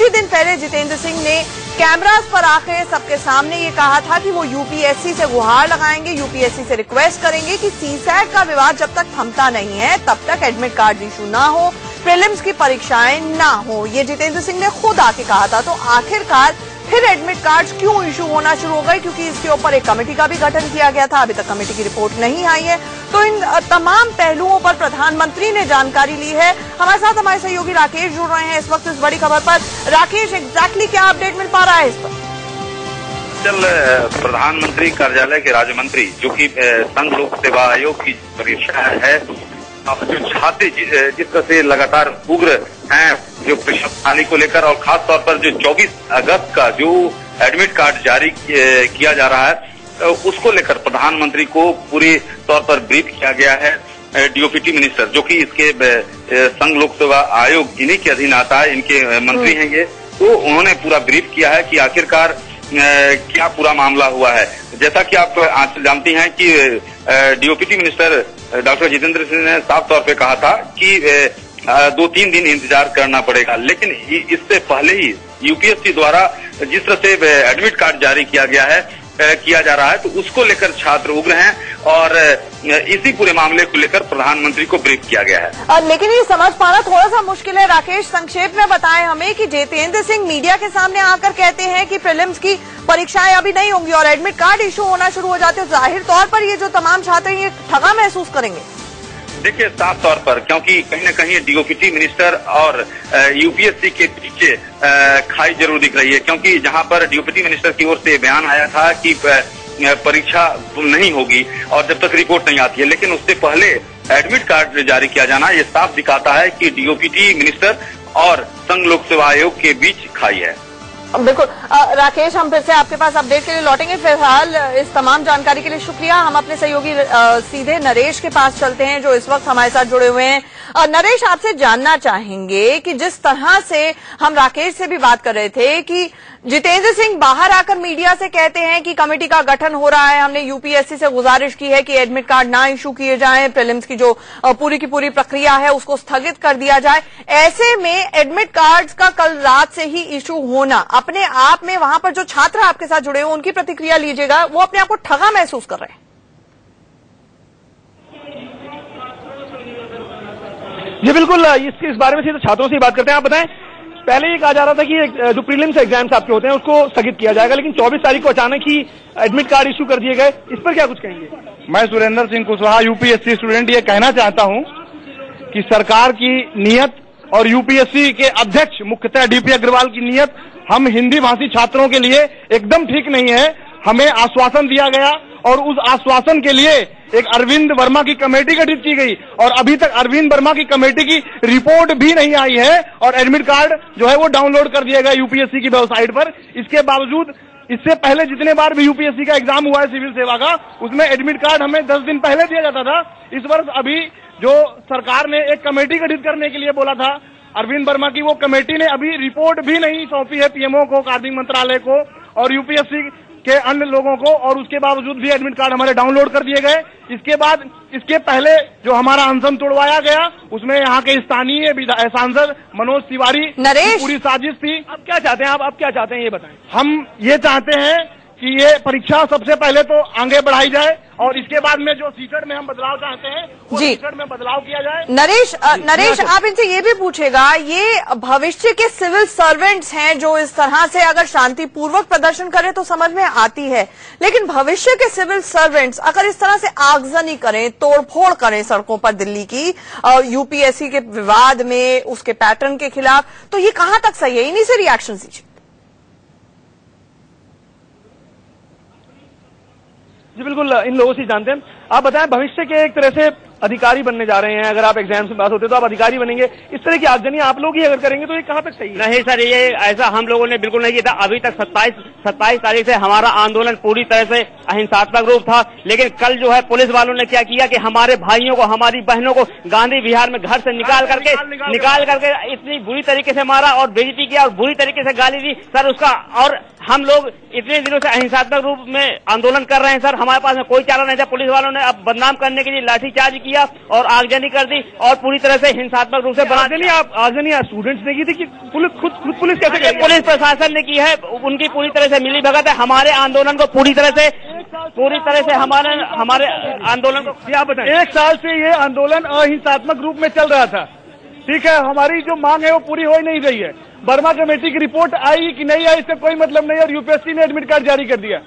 ही दिन पहले जितेंद्र सिंह ने कैमरास पर आकर सबके सामने ये कहा था कि वो यूपीएससी से गुहार लगाएंगे, यूपीएससी से रिक्वेस्ट करेंगे कि सीसैट का विवाद जब तक थमता नहीं है तब तक एडमिट कार्ड इशू ना हो, प्रीलिम्स की परीक्षाएं ना हो। ये जितेंद्र सिंह ने खुद आके कहा था। तो आखिरकार फिर एडमिट कार्ड्स क्यों इशू होना शुरू हो गए? क्योंकि इसके ऊपर एक कमेटी का भी गठन किया गया था, अभी तक कमेटी की रिपोर्ट नहीं आई है। तो इन तमाम पहलुओं पर प्रधानमंत्री ने जानकारी ली है। हमारे साथ हमारे सहयोगी राकेश जुड़ रहे हैं इस वक्त इस बड़ी खबर पर। राकेश, एग्जैक्टली क्या अपडेट मिल पा रहा है इस पर? प्रधानमंत्री कार्यालय के राज्य मंत्री, जो कि संघ लोक सेवा आयोग की परीक्षा है, जो छात्र जिस तरह से लगातार उग्र हैं जो परीक्षा प्रणाली को लेकर, और खास तौर पर जो 24 अगस्त का जो एडमिट कार्ड जारी किया जा रहा है उसको लेकर प्रधानमंत्री को पूरे तौर पर ब्रीफ किया गया है। डीओपीटी मिनिस्टर, जो कि इसके संघ लोक सेवा आयोग इन्हीं के अधीन आता है, इनके मंत्री हैं ये, तो उन्होंने पूरा ब्रीफ किया है कि आखिरकार क्या पूरा मामला हुआ है। जैसा कि आप जानती हैं कि DOPT minister doctor Jitendra Singh ने साफ तौर पे कहा था कि 2-3 दिन इंतजार करना पड़ेगा, लेकिन इससे पहले ही यूपीएससी द्वारा जिस तरह से एडमिट कार्ड जारी किया जा रहा है तो उसको लेकर छात्र उग्र हैं और इसी पूरे मामले को लेकर प्रधानमंत्री को ब्रीफ किया गया है। लेकिन ये समझ पाना थोड़ा सा मुश्किल है। राकेश, संक्षेप में बताएं हमें कि जितेंद्र सिंह मीडिया के सामने आकर कहते हैं कि प्रीलिम्स की परीक्षाएं अभी नहीं होंगी और एडमिट कार्ड इशू होना शुरू हो जाते हैं। जाहिर तौर पर ये जो तमाम छात्र ये ठगा महसूस करेंगे। देखिए, साफ तौर पर क्योंकि कहीं न कहीं डीओपीटी मिनिस्टर और यूपीएससी के पीछे खाई जरूर दिख रही है, क्योंकि जहां पर डीओपीटी मिनिस्टर की ओर से बयान आया था कि परीक्षा नहीं होगी और जब तक रिपोर्ट नहीं आती है, लेकिन उससे पहले एडमिट कार्ड जारी किया जाना ये साफ दिखाता है कि डीओपीटी मिनिस्टर और संघ लोक सेवा आयोग के बीच खाई है। बिल्कुल राकेश, हम फिर से आपके पास अपडेट के लिए लौटेंगे। फिलहाल इस तमाम जानकारी के लिए शुक्रिया। हम अपने सहयोगी सीधे नरेश के पास चलते हैं जो इस वक्त हमारे साथ जुड़े हुए हैं। नरेश, आपसे जानना चाहेंगे कि जिस तरह से हम राकेश से भी बात कर रहे थे कि जितेंद्र सिंह बाहर आकर मीडिया से कहते हैं कि कमेटी का गठन हो रहा है, हमने यूपीएससी से गुजारिश की है कि एडमिट कार्ड ना इशू किए जाएं, प्रीलिम्स की जो पूरी की पूरी प्रक्रिया है उसको स्थगित कर दिया जाए। ऐसे में एडमिट कार्ड्स का कल रात से ही इशू होना अपने आप में, वहां पर जो छात्र आपके साथ जुड़े हुए उनकी प्रतिक्रिया लीजिएगा, वो अपने आप को ठगा महसूस कर रहे हैं। जी बिल्कुल, इस बारे में सीधे छात्रों से ही बात करते हैं। आप बताएं, पहले ये कहा जा रहा था कि जो प्रीलिम्स एग्जाम्स आपके होते हैं उसको स्थगित किया जाएगा, लेकिन 24 तारीख को अचानक ही एडमिट कार्ड इशू कर दिए गए, इस पर क्या कुछ कहेंगे? मैं सुरेंद्र सिंह कुशवाहा, यूपीएससी स्टूडेंट, ये कहना चाहता हूं कि सरकार की नीयत और यूपीएससी के अध्यक्ष मुख्यतः डीपी अग्रवाल की नीयत हम हिंदी भाषी छात्रों के लिए एकदम ठीक नहीं है। हमें आश्वासन दिया गया और उस आश्वासन के लिए एक अरविंद वर्मा की कमेटी गठित की गई और अभी तक अरविंद वर्मा की कमेटी की रिपोर्ट भी नहीं आई है और एडमिट कार्ड जो है वो डाउनलोड कर दिया गया यूपीएससी की वेबसाइट पर। इसके बावजूद इससे पहले जितने बार भी यूपीएससी का एग्जाम हुआ है सिविल सेवा का, उसमें एडमिट कार्ड हमें 10 दिन पहले दिया जाता था। इस वर्ष अभी जो सरकार ने एक कमेटी गठित करने के लिए बोला था अरविंद वर्मा की, वो कमेटी ने अभी रिपोर्ट भी नहीं सौंपी है पीएमओ को, कार्मिक मंत्रालय को और यूपीएससी के अन्य लोगों को, और उसके बावजूद भी एडमिट कार्ड हमारे डाउनलोड कर दिए गए। इसके पहले जो हमारा अनशन तोड़वाया गया उसमें यहाँ के स्थानीय सांसद मनोज तिवारी पूरी साजिश थी। अब क्या चाहते हैं आप क्या चाहते हैं ये बताएं। हम ये चाहते हैं कि ये परीक्षा सबसे पहले तो आगे बढ़ाई जाए और इसके बाद में जो सीटेट में हम बदलाव चाहते हैं वो सीटेट में बदलाव किया जाए। नरेश, आप इनसे ये भी पूछेगा, ये भविष्य के सिविल सर्वेंट्स हैं जो इस तरह से अगर शांतिपूर्वक प्रदर्शन करें तो समझ में आती है, लेकिन भविष्य के सिविल सर्वेंट्स अगर इस तरह से आगजनी करें, तोड़फोड़ करें सड़कों पर दिल्ली की यूपीएससी के विवाद में, उसके पैटर्न के खिलाफ, तो ये कहां तक सही है? इन्हीं से रिएक्शन दीजिए। जी बिल्कुल, इन लोगों से जानते हैं। आप बताएं, भविष्य के एक तरह से अधिकारी बनने जा रहे हैं, अगर आप एग्जाम से पास होते तो आप अधिकारी बनेंगे, इस तरह की आगजनी आप लोग ही अगर करेंगे तो ये कहां तक सही है? नहीं सर, ये ऐसा हम लोगों ने बिल्कुल नहीं किया था। अभी तक 27 तारीख से हमारा आंदोलन पूरी तरह से अहिंसात्मक रूप था, लेकिन कल जो है पुलिस वालों ने क्या किया कि हमारे भाइयों को, हमारी बहनों को गांधी विहार में घर से निकाल करके इतनी बुरी तरीके से मारा और बेइज्जती किया और बुरी तरीके से गाली दी सर उसका। और हम लोग इतने दिनों से अहिंसात्मक रूप में आंदोलन कर रहे हैं सर, हमारे पास में कोई चारा नहीं था। पुलिस वालों ने अब बदनाम करने के लिए लाठीचार्ज किया और आगजनी कर दी और पूरी तरह से हिंसात्मक रूप से बना देनी। आप आगजनी स्टूडेंट्स ने की थी कि पुलिस खुद पुलिस कैसे? पुलिस प्रशासन ने की है उनकी पूरी तरह से मिलीभगत है। हमारे आंदोलन को पूरी तरह से हमारे आंदोलन को आप बताएं। 1 साल से ये आंदोलन अहिंसात्मक रूप में चल रहा था, ठीक है। हमारी जो मांग है वो पूरी हो ही नहीं रही है। वर्मा कमेटी की रिपोर्ट आई कि नहीं आई इससे कोई मतलब नहीं, और यूपीएससी ने एडमिट कार्ड जारी कर दिया।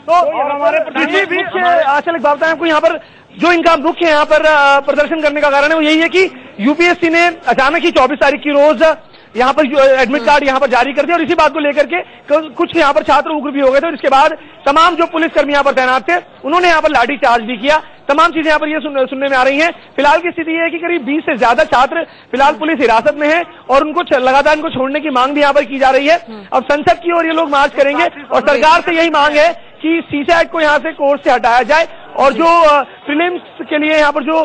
तो हमारे आशा एक बात बताएं आपको, यहाँ पर जो इनका मुख्य यहाँ पर प्रदर्शन करने का कारण है वो यही है कि यूपीएससी ने अचानक ही 24 तारीख की रोज यहाँ पर एडमिट कार्ड यहाँ पर जारी कर दिया, और इसी बात को लेकर के कुछ यहाँ पर छात्र उग्र भी हो गए थे। और इसके बाद तमाम जो पुलिसकर्मी यहाँ पर तैनात थे उन्होंने यहाँ पर लाठी चार्ज भी किया। तमाम चीजें यहाँ पर ये सुनने में आ रही हैं। फिलहाल की स्थिति ये है कि करीब 20 से ज्यादा छात्र फिलहाल पुलिस हिरासत में हैं, और उनको लगातार इनको छोड़ने की मांग भी यहाँ पर की जा रही है। अब संसद की ओर ये लोग मार्च करेंगे, और सरकार से यही मांग है कि सीसैट को यहाँ से कोर्स से हटाया जाए, और जो प्रीलिम्स के लिए यहाँ पर जो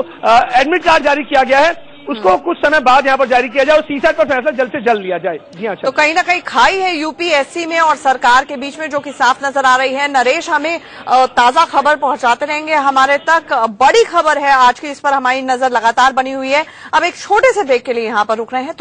एडमिट कार्ड जारी किया गया है उसको कुछ समय बाद यहाँ पर जारी किया जाए, और सीसैट पर फैसला जल्द से जल्द लिया जाए। जी हाँ, तो कहीं ना कहीं खाई है यूपीएससी में और सरकार के बीच में जो कि साफ नजर आ रही है। नरेश हमें ताजा खबर पहुंचाते रहेंगे हमारे तक। बड़ी खबर है आज की, इस पर हमारी नजर लगातार बनी हुई है। अब एक छोटे से ब्रेक के लिए यहाँ पर रुक रहे हैं।